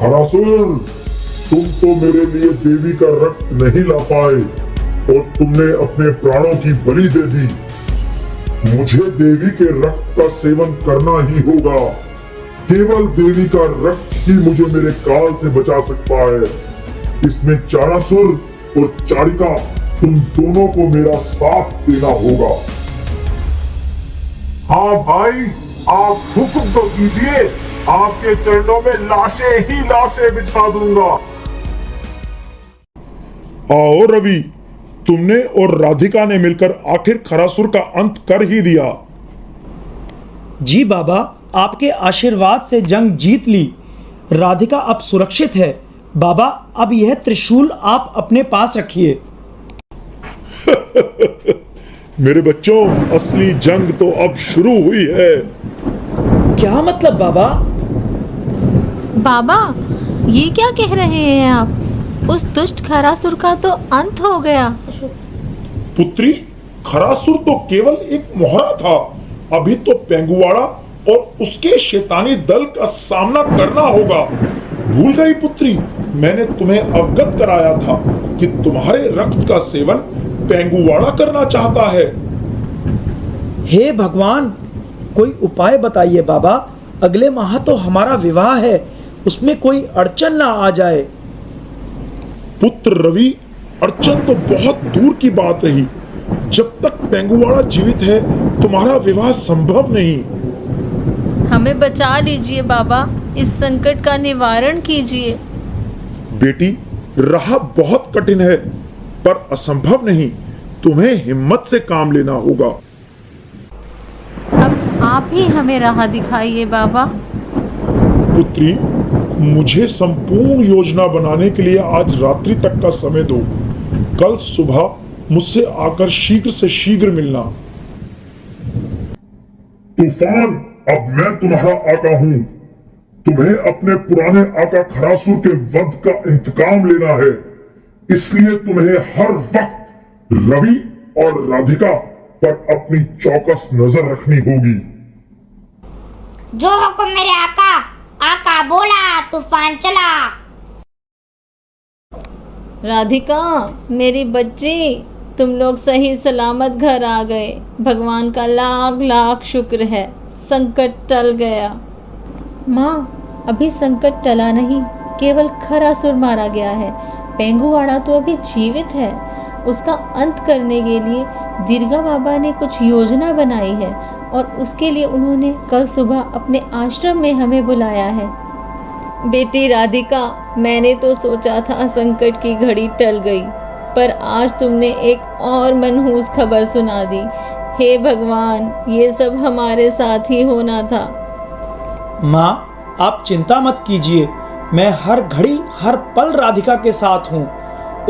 खरासुर, तुम तो मेरे लिए देवी का रक्त नहीं ला पाए और तुमने अपने प्राणों की बलि दे दी। मुझे देवी के रक्त का सेवन करना ही होगा। केवल देवी का रक्त ही मुझे मेरे काल से बचा सकता है। इसमें चारासुर और चारिका, तुम दोनों को मेरा साथ देना होगा। हाँ भाई, आप हुक्म तो कीजिए, आपके चरणों में लाशें ही लाशें बिछा दूंगा। आओ रवि, तुमने और राधिका ने मिलकर आखिर खरासुर का अंत कर ही दिया। जी बाबा, आपके आशीर्वाद से जंग जीत ली। राधिका अब सुरक्षित है। बाबा, अब यह त्रिशूल आप अपने पास रखिए। मेरे बच्चों, असली जंग तो अब शुरू हुई है। क्या मतलब बाबा? बाबा, ये क्या कह रहे हैं आप? उस दुष्ट खरासुर का तो अंत हो गया। पुत्री, खरासुर तो केवल एक मोहरा था। अभी तो पेंगुवाड़ा और उसके शैतानी दल का सामना करना होगा। भूल गई पुत्री, मैंने तुम्हें अवगत कराया था कि तुम्हारे रक्त का सेवन पेंगुवाड़ा करना चाहता है। हे भगवान, कोई उपाय बताइए बाबा। अगले माह तो हमारा विवाह है, उसमें कोई अड़चन ना आ जाए। पुत्र रवि, अड़चन तो बहुत दूर की बात रही। जब तक पेंगुवाड़ा जीवित है, तुम्हारा विवाह संभव नहीं। हमें बचा लीजिए बाबा, इस संकट का निवारण कीजिए। बेटी, राह बहुत कठिन है, पर असंभव नहीं। तुम्हें हिम्मत से काम लेना होगा। अब आप ही हमें राह दिखाइए बाबा। पुत्री, मुझे संपूर्ण योजना बनाने के लिए आज रात्रि तक का समय दो। कल सुबह मुझसे आकर शीघ्र से शीघ्र मिलना। तूफान, अब मैं तुम्हारा आका हूँ। तुम्हें अपने पुराने आका खरासुर के वध का इंतकाम लेना है। इसलिए तुम्हें हर वक्त रवि और राधिका पर अपनी चौकस नजर रखनी होगी। जो हुक्म मेरे आका। आका बोला, तूफान चला। राधिका, मेरी बच्ची, तुम लोग सही सलामत घर आ गए। भगवान का लाख लाख शुक्र है, संकट टल गया। माँ, अभी संकट टला नहीं, केवल खरासुर मारा गया है। पेंगुवाड़ा तो अभी जीवित है। उसका अंत करने के लिए दीर्घा बाबा ने कुछ योजना बनाई है और उसके लिए उन्होंने कल सुबह अपने आश्रम में हमें बुलाया है। बेटी राधिका, मैंने तो सोचा था संकट की घड़ी टल गई, पर आज तुमने एक और मनहूस खबर सुना दी। हे भगवान, ये सब हमारे साथ ही होना था। माँ, आप चिंता मत कीजिए। मैं हर घड़ी हर पल राधिका के साथ हूँ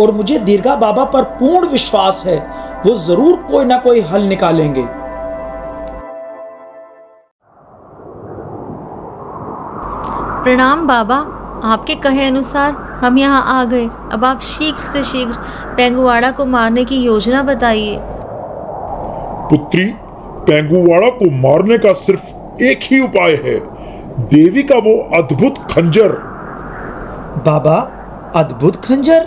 और मुझे दीर्घा बाबा पर पूर्ण विश्वास है। वो जरूर कोई ना कोई हल निकालेंगे। प्रणाम बाबा, आपके कहे अनुसार हम यहाँ आ गए। अब आप शीघ्र से शीघ्र पेंगुवाड़ा को मारने की योजना बताइए। पुत्री, पेंगुवाड़ा को मारने का सिर्फ एक ही उपाय है, देवी का वो अद्भुत खंजर। बाबा, अद्भुत खंजर?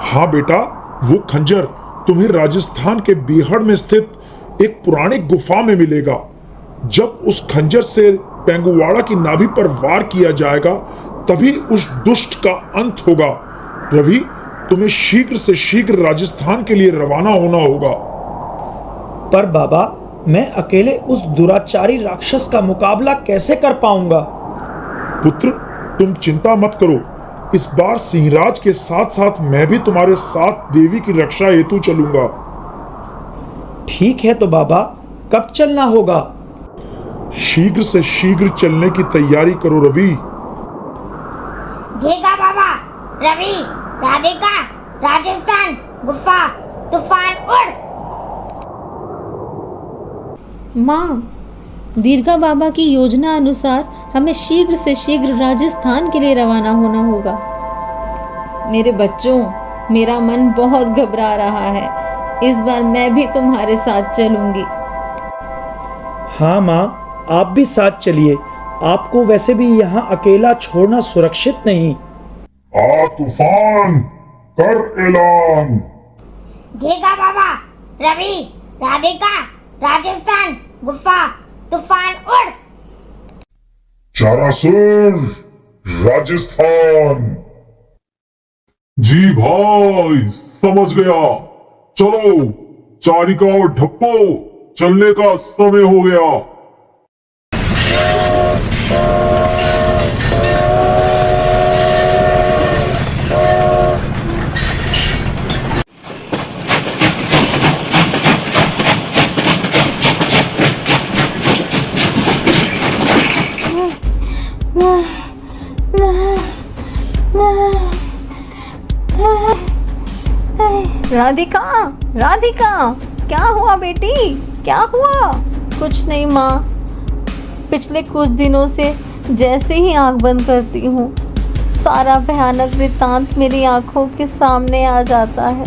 हाँ बेटा, वो खंजर तुम्हें राजस्थान के बीहड़ में स्थित एक पुरानी गुफा में मिलेगा। जब उस खंजर से पेंगुवाड़ा की नाभि पर वार किया जाएगा, तभी उस दुष्ट का अंत होगा। रवि, तुम्हें शीघ्र से शीघ्र राजस्थान के लिए रवाना होना होगा। पर बाबा, मैं अकेले उस दुराचारी राक्षस का मुकाबला कैसे कर पाऊंगा? पुत्र, तुम चिंता मत करो। इस बार सिंहराज के साथ साथ मैं भी तुम्हारे साथ देवी की रक्षा हेतु चलूंगा। ठीक है तो बाबा, कब चलना होगा? शीघ्र से शीघ्र चलने की तैयारी करो रवि। देगा बाबा। रवि, राधिका, राजस्थान, गुफा, तूफान, उड़। माँ, दीर्घा बाबा की योजना अनुसार हमें शीघ्र से शीघ्र राजस्थान के लिए रवाना होना होगा। मेरे बच्चों, मेरा मन बहुत घबरा रहा है। इस बार मैं भी तुम्हारे साथ चलूंगी। हाँ माँ, आप भी साथ चलिए। आपको वैसे भी यहाँ अकेला छोड़ना सुरक्षित नहीं। आ तूफान, कर ऐलान। धीगा बाबा, रवि, राधिका, राजस्थान, गुफा, तूफान उड़। चारासुर, राजस्थान। जी भाई, समझ गया। चलो चारिका और ढप्पो, चलने का समय हो गया। राधिका, राधिका, क्या हुआ बेटी, क्या हुआ? कुछ नहीं माँ, पिछले कुछ दिनों से जैसे ही आंख बंद करती हूँ सारा भयानक वृत्तांत मेरी आंखों के सामने आ जाता है।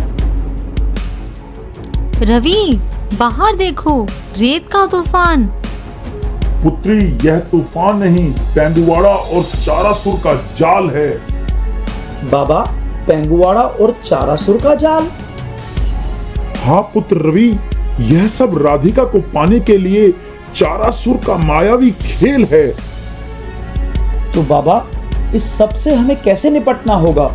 रवि, बाहर देखो, रेत का तूफान। पुत्री, यह तूफान नहीं, पेंगुवाड़ा और चारासुर का जाल है। बाबा, पेंगुवाड़ा और चारासुर का जाल? हाँ पुत्र रवि, यह सब राधिका को पाने के लिए चारासुर का मायावी खेल है। तो बाबा, इस सब से हमें कैसे निपटना होगा?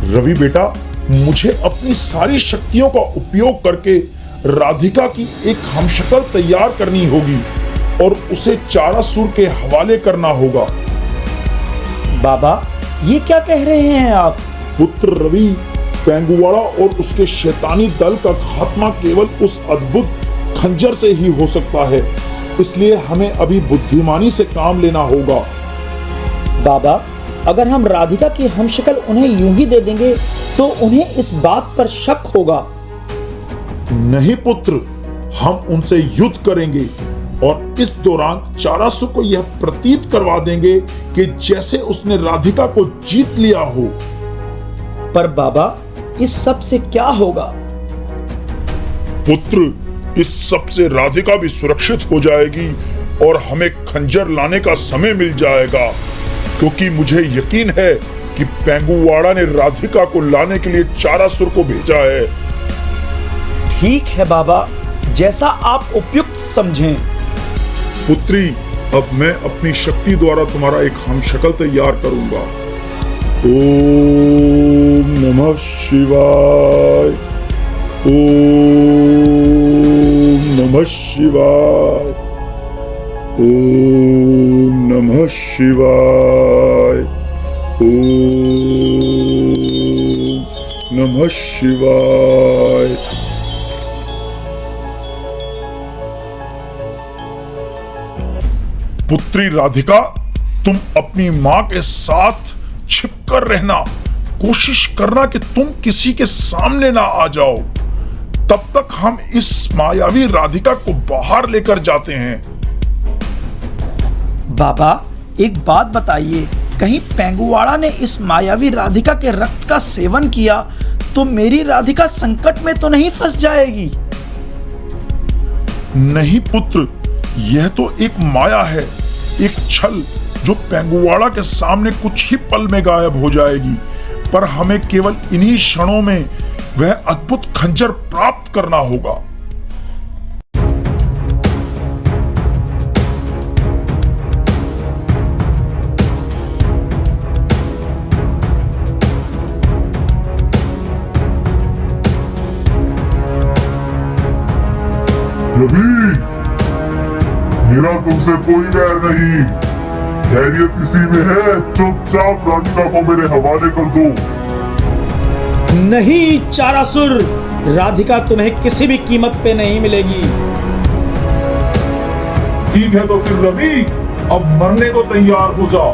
रवि बेटा, मुझे अपनी सारी शक्तियों का उपयोग करके राधिका की एक हमशक्ल तैयार करनी होगी और उसे चारासुर के हवाले करना होगा। बाबा, ये क्या कह रहे हैं आप? पुत्र रवि, पेंगुवाड़ा और उसके शैतानी दल का खात्मा केवल उस अद्भुत खंजर से ही हो सकता है, इसलिए हमें अभी बुद्धिमानी से काम लेना होगा। बाबा, अगर हम राधिका की हमशक्ल उन्हें यूं ही दे देंगे तो उन्हें इस बात पर शक होगा। नहीं पुत्र, हम उनसे युद्ध करेंगे और इस दौरान चारासुर को यह प्रतीत करवा देंगे कि जैसे उसने राधिका को जीत लिया हो। पर बाबा, इस सब से क्या होगा? पुत्र, इस सब से राधिका भी सुरक्षित हो जाएगी और हमें खंजर लाने का समय मिल जाएगा, क्योंकि मुझे यकीन है कि पेंगुवाड़ा ने राधिका को लाने के लिए चारासुर को भेजा है। ठीक है बाबा, जैसा आप उपयुक्त समझें। पुत्री, अब मैं अपनी शक्ति द्वारा तुम्हारा एक हमशक्ल तैयार करूंगा। ओम नमः शिवाय, ओम नमः शिवाय, ओम नमः शिवाय, ओम नमः शिवाय। पुत्री राधिका, तुम अपनी मां के साथ छिपकर रहना, कोशिश करना कि तुम किसी के सामने ना आ जाओ। तब तक हम इस मायावी राधिका को बाहर लेकर जाते हैं। बाबा, एक बात बताइए, कहीं पेंगुवाड़ा ने इस मायावी राधिका के रक्त का सेवन किया तो मेरी राधिका संकट में तो नहीं फंस जाएगी? नहीं पुत्र, यह तो एक माया है, एक छल जो पेंगुवाड़ा के सामने कुछ ही पल में गायब हो जाएगी, पर हमें केवल इन्हीं क्षणों में वह अद्भुत खंजर प्राप्त करना होगा। रवि, मेरा तुमसे कोई वैर नहीं, खैरियत इसी में है। चुपचाप राधिका को मेरे हवाले कर दो। नहीं चारासुर, राधिका तुम्हें किसी भी कीमत पे नहीं मिलेगी। ठीक है तो फिर रवि, अब मरने को तैयार हो जाओ।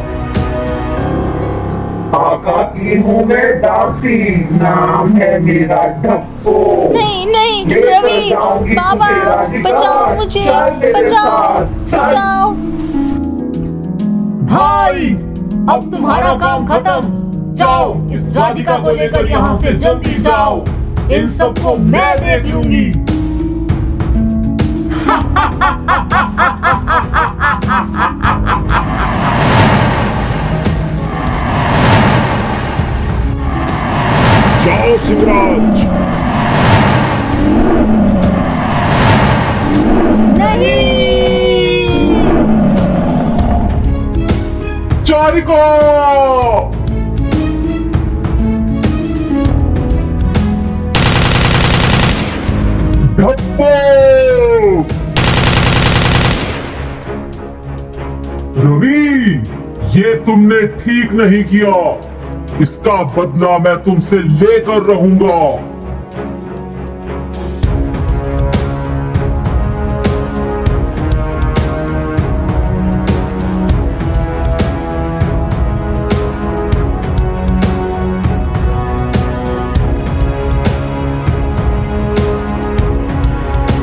आका की हूँ मैं दासी, नाम है मेरा ढप्पो। नहीं नहीं रवि, बाबा बचाओ मुझे, बचाओ बचाओ। भाई, अब तुम्हारा काम खत्म। जाओ, इस राधिका को लेकर यहाँ से जल्दी जाओ। इन सबको मैं देख लूंगी। करो शिवराज। चारिको धप्पो। रवि, ये तुमने ठीक नहीं किया। इसका बदला मैं तुमसे लेकर रहूंगा।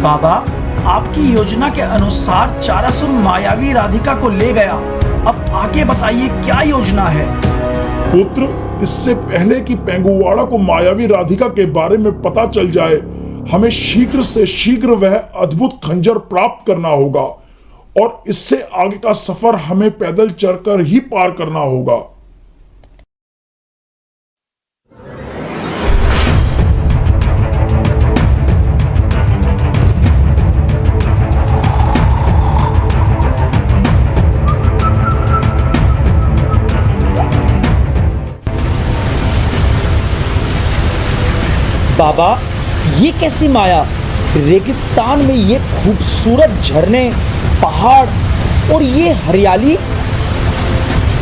बाबा, आपकी योजना के अनुसार चारासुर मायावी राधिका को ले गया। अब आगे बताइए क्या योजना है? पुत्र, इससे पहले कि पेंगुवाड़ा को मायावी राधिका के बारे में पता चल जाए, हमें शीघ्र से शीघ्र वह अद्भुत खंजर प्राप्त करना होगा और इससे आगे का सफर हमें पैदल चलकर ही पार करना होगा। बाबा, ये कैसी माया? रेगिस्तान में ये खूबसूरत झरने, पहाड़ और ये हरियाली।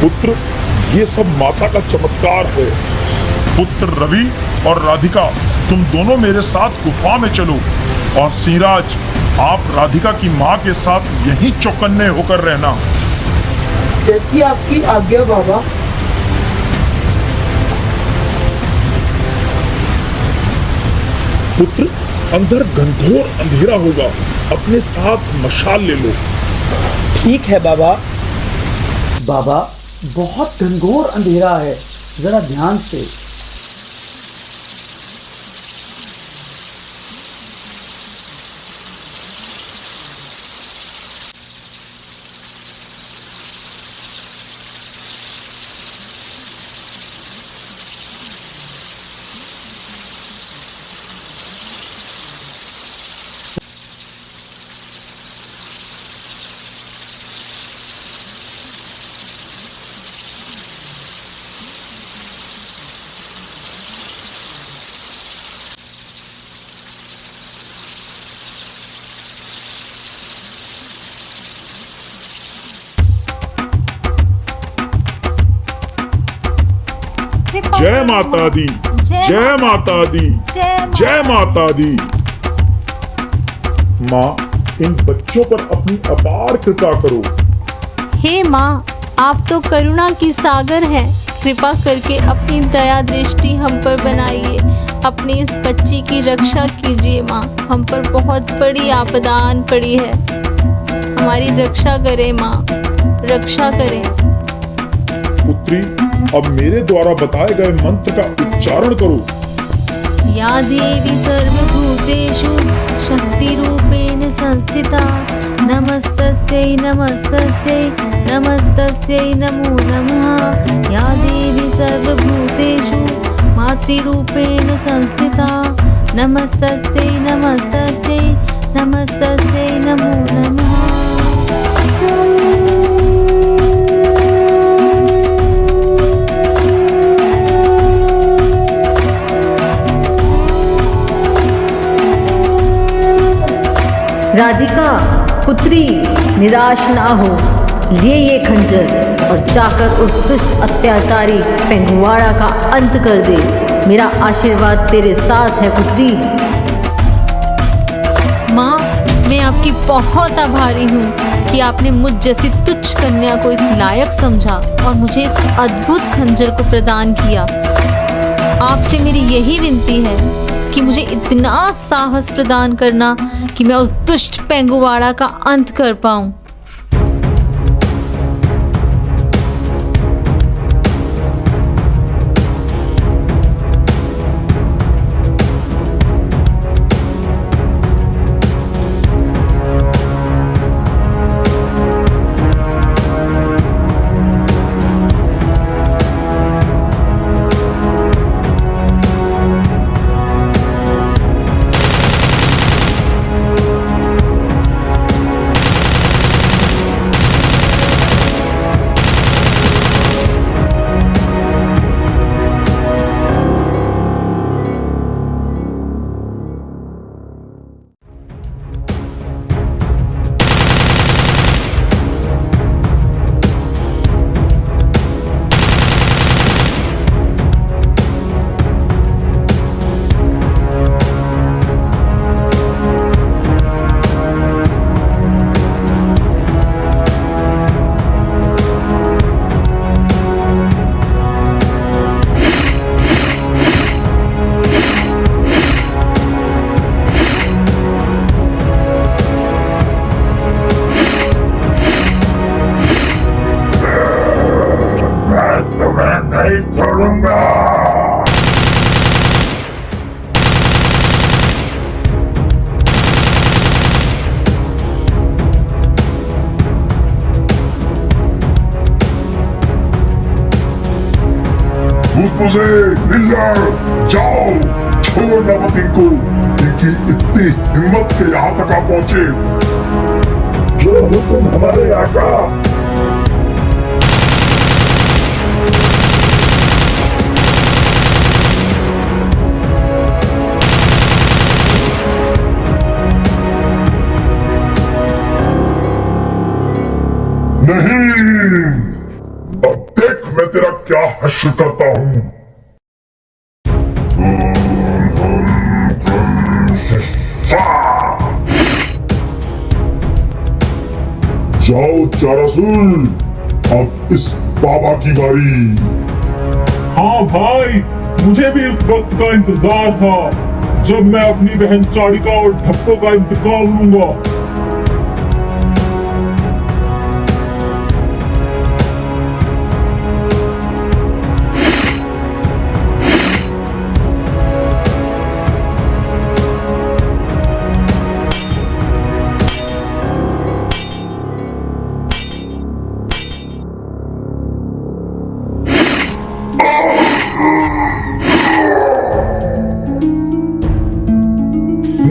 पुत्र, ये सब माता का चमत्कार है। पुत्र रवि और राधिका, तुम दोनों मेरे साथ गुफा में चलो और सिंहराज, आप राधिका की माँ के साथ यहीं चौकन्ने होकर रहना। जैसी आपकी आज्ञा बाबा। पुत्र, अंदर घनघोर अंधेरा होगा, अपने साथ मशाल ले लो। ठीक है बाबा। बाबा, बहुत घनघोर अंधेरा है, जरा ध्यान से। जय माता दी, जय माता दी, जय माता दी। माँ, इन बच्चों पर अपनी अपार कृपा करो। हे माँ, आप तो करुणा की सागर हैं। कृपा करके अपनी दया दृष्टि हम पर बनाइए। अपनी इस बच्ची की रक्षा कीजिए माँ। हम पर बहुत बड़ी आपदा आन पड़ी है। हमारी रक्षा करें माँ, रक्षा करें। पुत्री, अब मेरे द्वारा बताए गए मंत्र का उच्चारण करो। या देवी सर्वभूतेषु शक्तिरूपेण संस्थिता नमस्तस्यै नमस्तस्यै नमस्तस्यै नमो नमः। या देवी सर्वभूतेषु मातृरूपेण संस्थिता नमस्तस्यै नमस्तस्यै नमस्तस्यै नमो नमः। राधिका पुत्री, निराश ना हो। ये खंजर और जाकर उस दुष्ट अत्याचारी पेंगुवाड़ा का अंत कर दे। मेरा आशीर्वाद तेरे साथ है पुत्री। माँ, मैं आपकी बहुत आभारी हूँ कि आपने मुझ जैसी तुच्छ कन्या को इस लायक समझा और मुझे इस अद्भुत खंजर को प्रदान किया। आपसे मेरी यही विनती है कि मुझे इतना साहस प्रदान करना कि मैं उस दुष्ट पेंगुवाड़ा का अंत कर पाऊं। फुसफुसे, हिल्लर, जाओ, छोड़ना मत इनको। इनकी इतनी हिम्मत के यहाँ तक आ पहुंचे। जो हुक्म हमारे आका। नहीं, अब देख मैं तेरा क्या हश्र करता हूं। जाओ चारासुर, अब इस बाबा की बारी। हाँ भाई, मुझे भी इस वक्त का इंतजार था जब मैं अपनी बहन चारिका और ठप्पो का इंतकाम लूंगा।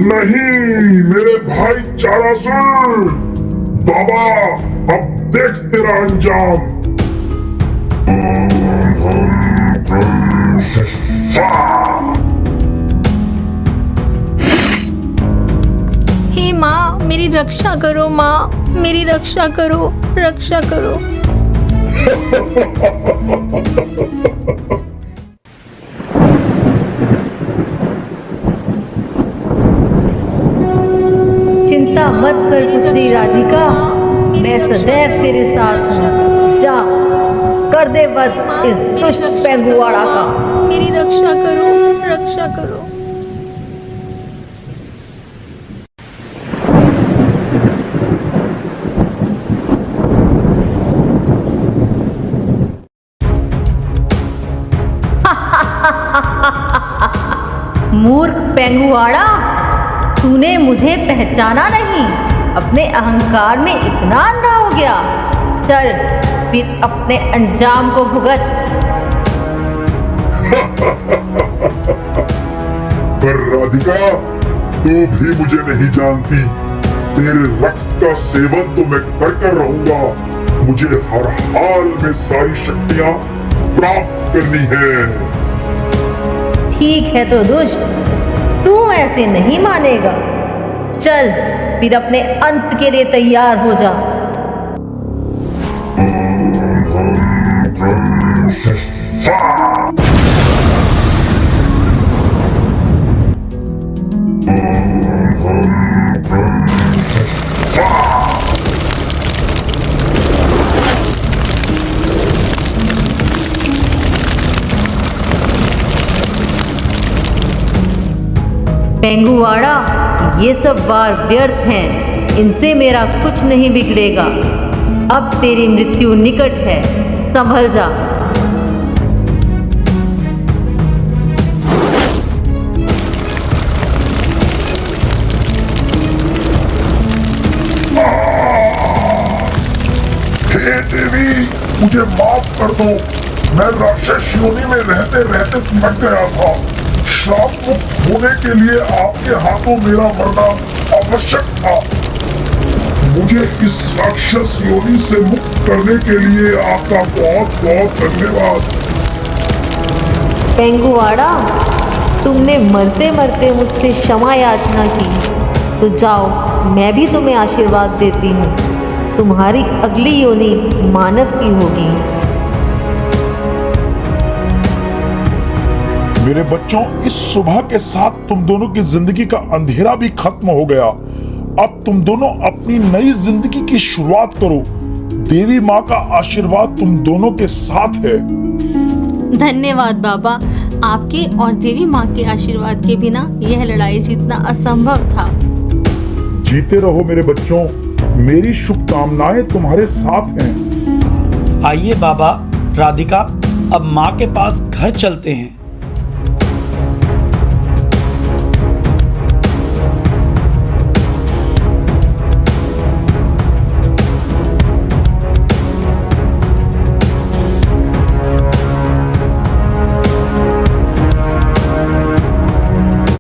नहीं मेरे भाई चारासुर, बाबा अब देख तेरा अंजाम। हे माँ, मेरी रक्षा करो माँ, मेरी रक्षा करो, रक्षा करो। चिंता मत कर पुत्री राधिका, मैं सदैव तेरे साथ हूँ। जा कर दे वध इस दुष्ट पेंगुआड़ा का। मेरी रक्षा करो, रक्षा करो। मूर्ख पेंगुआड़ा, तूने मुझे पहचाना नहीं, अपने अहंकार में इतना अंधा हो गया। चल फिर अपने अंजाम को भुगत। पर राधिका, तू भी मुझे नहीं जानती। तेरे रक्त का सेवन तो मैं कर रहूंगा। मुझे हर हाल में सारी शक्तियां प्राप्त करनी है। ठीक है तो दुष्ट, तू ऐसे नहीं मानेगा। चल फिर अपने अंत के लिए तैयार हो जा। पेंगुआड़ा, ये सब वार व्यर्थ हैं, इनसे मेरा कुछ नहीं बिगड़ेगा। अब तेरी मृत्यु निकट है, संभल जा। हे देवी, मुझे माफ कर दो। मैं राक्षस योनि में रहते रहते थक गया था। श्राप मुक्त होने के लिए आपके हाथों मेरा मरना आवश्यक था। मुझे इस राक्षस योनि से मुक्त करने के लिए आपका बहुत बहुत धन्यवाद। पेंगुआड़ा, तुमने मरते मरते मुझसे क्षमा याचना की, तो जाओ मैं भी तुम्हें आशीर्वाद देती हूँ। तुम्हारी अगली योनि मानव की होगी। मेरे बच्चों, इस सुबह के साथ तुम दोनों की जिंदगी का अंधेरा भी खत्म हो गया। अब तुम दोनों अपनी नई जिंदगी की शुरुआत करो। देवी माँ का आशीर्वाद तुम दोनों के साथ है। धन्यवाद बाबा, आपके और देवी माँ के आशीर्वाद के बिना यह लड़ाई जीतना असंभव था। जीते रहो मेरे बच्चों, मेरी शुभकामनाएं तुम्हारे साथ हैं। आइए बाबा, राधिका, अब माँ के पास घर चलते हैं।